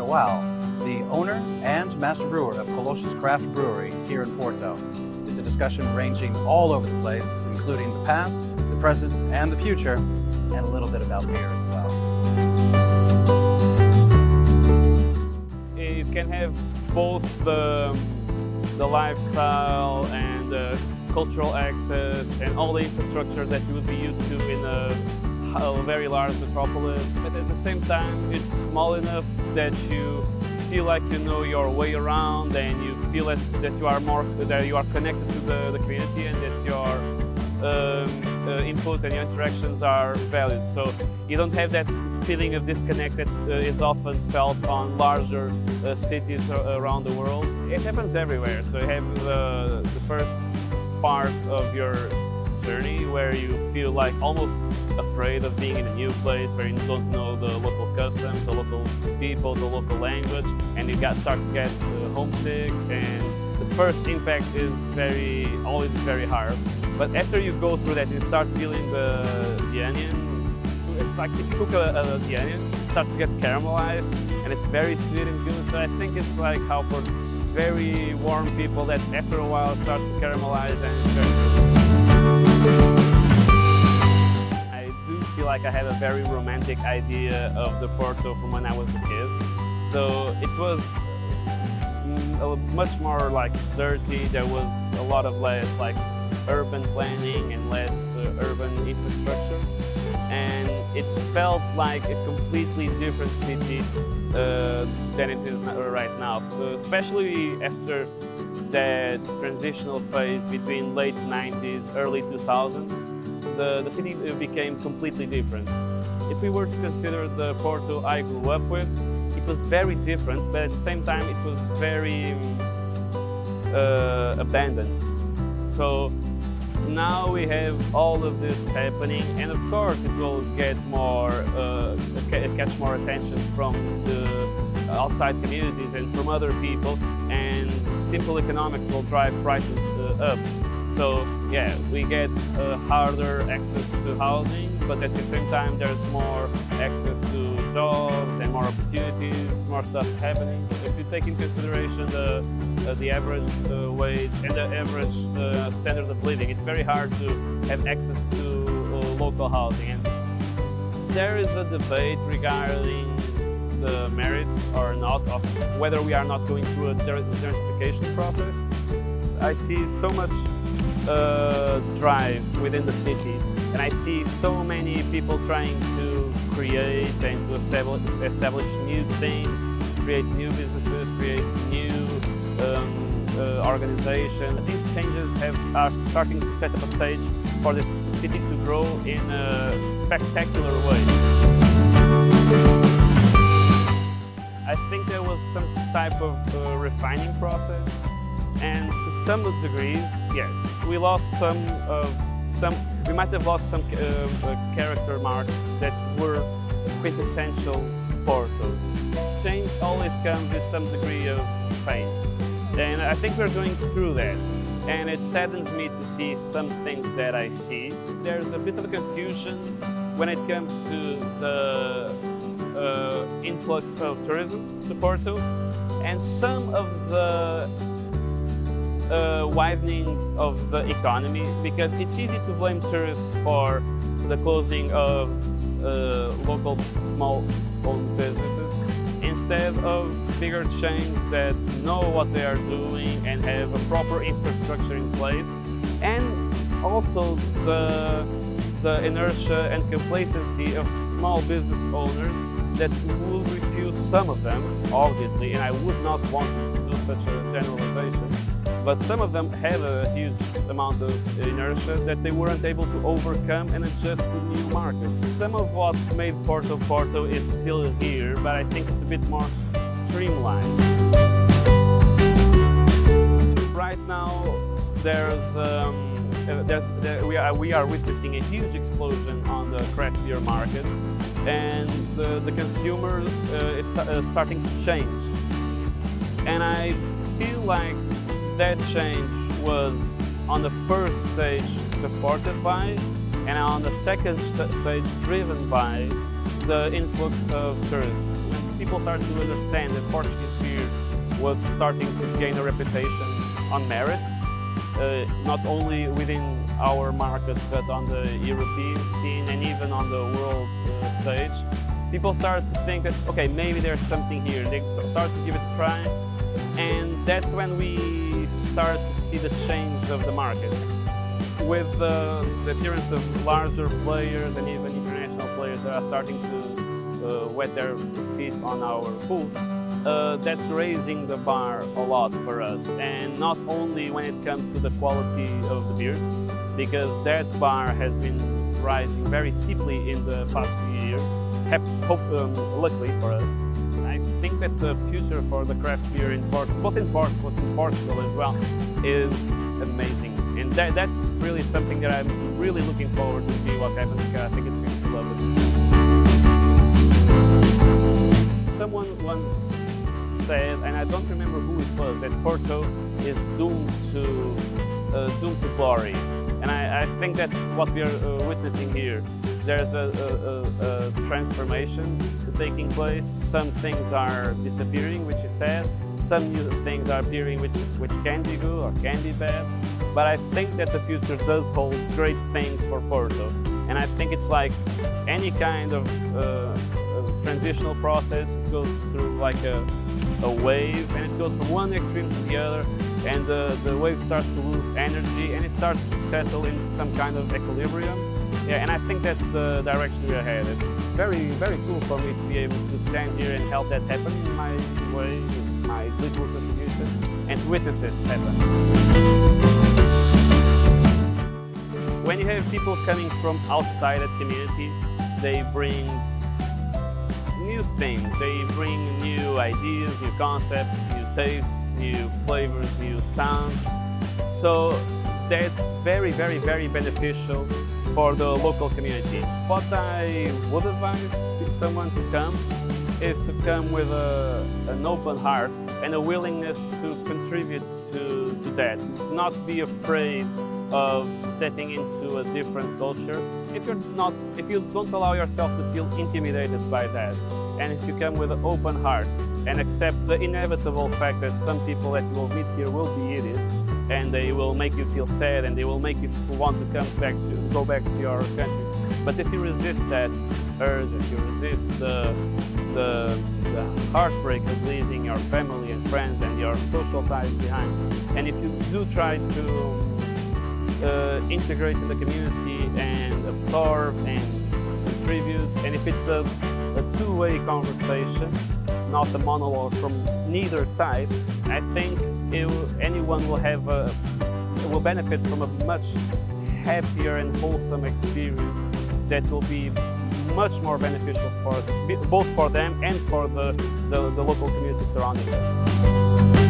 João, the owner and master brewer of Colossus Craft Brewery here in Porto. It's a discussion ranging all over the place, including the past, the present, and the future, and a little bit about beer as well. It can have both the lifestyle and the cultural access and all the infrastructure that you would be used to in a very large metropolis, but at the same time it's small enough that you feel like you know your way around and you feel that you are connected to the community and that your input and your interactions are valued. So you don't have that feeling of disconnect that is often felt on larger cities around the world. It happens everywhere. So you have the first part of your journey where you feel like almost afraid of being in a new place where you don't know the local customs, the local people, the local language, and you start to get homesick, and the first impact is always very hard. But after you go through that, you start feeling the onion. It's like if you cook the onion, it starts to get caramelized, and it's very sweet and good. So I think it's like how for very warm people that after a while starts to caramelize and I do feel like I had a very romantic idea of the Porto from when I was a kid. So it was much more like dirty. There was a lot of less like urban planning and less urban infrastructure, and it felt like a completely different city than it is right now, especially after that transitional phase between late 90s, early 2000s. The city became completely different. If we were to consider the Porto I grew up with, it was very different, but at the same time it was very abandoned. So now we have all of this happening, and of course it will get more, catch more attention from the outside communities and from other people, and simple economics will drive prices up. So yeah, we get harder access to housing, but at the same time there's more access to jobs and more opportunities, more stuff happening. If you take into consideration the average wage and the average standard of living, it's very hard to have access to local housing. And there is a debate regarding the merits or not of whether we are not going through a desertification process. I see so much drive within the city, and I see so many people trying to create and to establish new things, create new businesses, create new organizations. These changes are starting to set up a stage for this city to grow in a spectacular way. I think there was some type of refining process, and to some degrees, yes, we lost we might have lost some character marks that were quintessential Porto. Change always comes with some degree of pain, and I think we're going through that. And it saddens me to see some things that I see. There's a bit of a confusion when it comes to the influx of tourism to Porto, and some of the widening of the economy, because it's easy to blame tourists for the closing of local small-owned businesses instead of bigger chains that know what they are doing and have a proper infrastructure in place, and also the inertia and complacency of small business owners that will refuse some of them, obviously, and I would not want to do such a generalization, but some of them have a huge amount of inertia that they weren't able to overcome and adjust to new markets. Some of what made Porto Porto is still here, but I think it's a bit more streamlined. Right now, we are witnessing a huge explosion on the craft beer market, and the consumer is starting to change. And I feel like that change was on the first stage supported by, and on the second stage driven by, the influx of tourism. people started to understand that Portuguese beer was starting to gain a reputation on merit, not only within our market, but on the European scene and even on the world stage, people started to think that, okay, maybe there's something here. They started to give it a try, and that's when we started to see the change of the market. With the appearance of larger players and even international players that are starting to wet their feet on our pool, that's raising the bar a lot for us. And not only when it comes to the quality of the beers, because that bar has been rising very steeply in the past few years, luckily for us. I think that the future for the craft beer in Porto, both in Portugal as well, is amazing. And that's really something that I'm really looking forward to see what happens, because I think it's going to be lovely. Someone once said, and I don't remember who it was, that Porto is doomed to glory. And I think that's what we are witnessing here. There's a transformation taking place. Some things are disappearing, which is sad. Some new things are appearing which can be good or can be bad. But I think that the future does hold great things for Porto. And I think it's like any kind of transitional process. It goes through like a wave, and it goes from one extreme to the other, and the wave starts to lose energy and it starts to settle into some kind of equilibrium. Yeah, and I think that's the direction we're headed. It's very, very cool for me to be able to stand here and help that happen in my way, with my little contribution, and to witness it happen. When you have people coming from outside that community, they bring new things. They bring new ideas, new concepts, new tastes, new flavors, new sounds. So that's very, very, very beneficial for the local community. What I would advise someone to come is to come with an open heart and a willingness to contribute to that. Not be afraid of stepping into a different culture. If you don't allow yourself to feel intimidated by that, and if you come with an open heart and accept the inevitable fact that some people that you will meet here will be idiots, and they will make you feel sad, and they will make you want to go back to your country. But if you resist that urge, if you resist the heartbreak of leaving your family and friends and your social ties behind, and if you do try to integrate in the community and absorb and contribute, and if it's a two-way conversation, not a monologue from neither side, I think anyone will benefit from a much happier and wholesome experience that will be much more beneficial both for them and for the local community surrounding them.